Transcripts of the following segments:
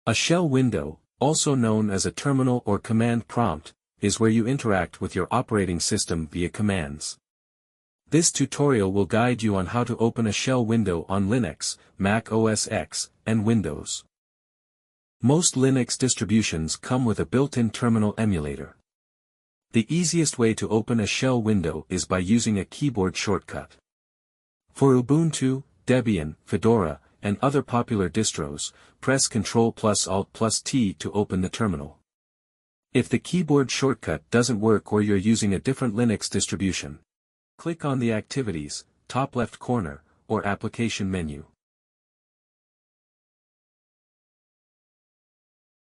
A shell window, also known as a terminal or command prompt, is where you interact with your operating system via commands. This tutorial will guide you on how to open a shell window on Linux, Mac OS X, and Windows. Most Linux distributions come with a built-in terminal emulator. The easiest way to open a shell window is by using a keyboard shortcut. For Ubuntu, Debian, Fedora, and other popular distros, press Ctrl+Alt+T to open the terminal. If the keyboard shortcut doesn't work or you're using a different Linux distribution, click on the Activities, top left corner, or Application menu.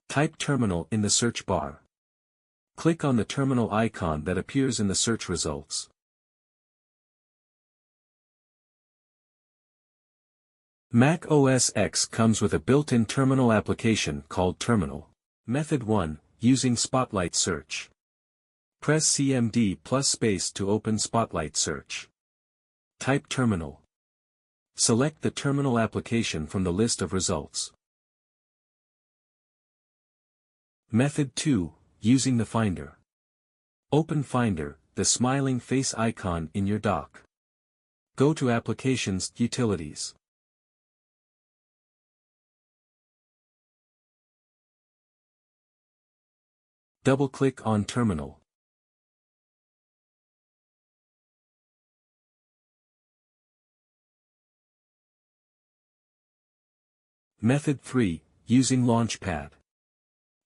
Type Terminal in the search bar. Click on the terminal icon that appears in the search results. Mac OS X comes with a built-in terminal application called Terminal. Method 1, using Spotlight Search. Press CMD+space to open Spotlight Search. Type Terminal. Select the terminal application from the list of results. Method 2, using the Finder. Open Finder, the smiling face icon in your dock. Go to Applications, Utilities. Double-click on Terminal. Method 3, using Launchpad.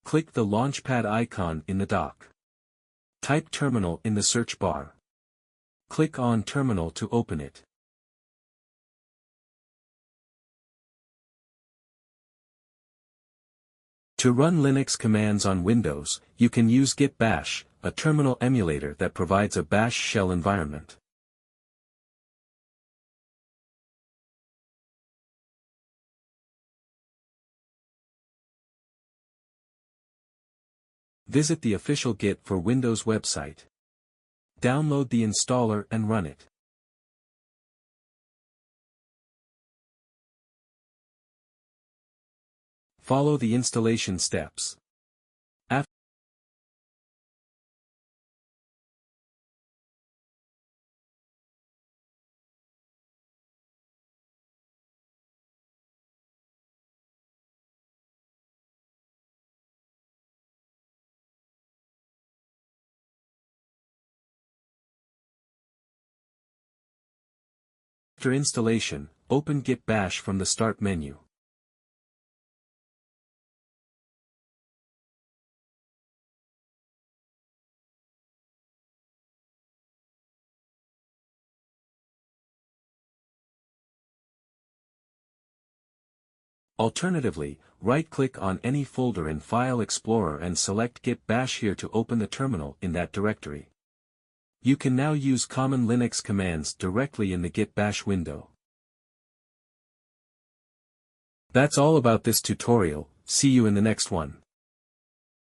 Click the Launchpad icon in the dock. Type Terminal in the search bar. Click on Terminal to open it. To run Linux commands on Windows, you can use Git Bash, a terminal emulator that provides a Bash shell environment. Visit the official Git for Windows website. Download the installer and run it. Follow the installation steps. After installation, open Git Bash from the Start menu. Alternatively, right-click on any folder in File Explorer and select Git Bash here to open the terminal in that directory. You can now use common Linux commands directly in the Git Bash window. That's all about this tutorial. See you in the next one.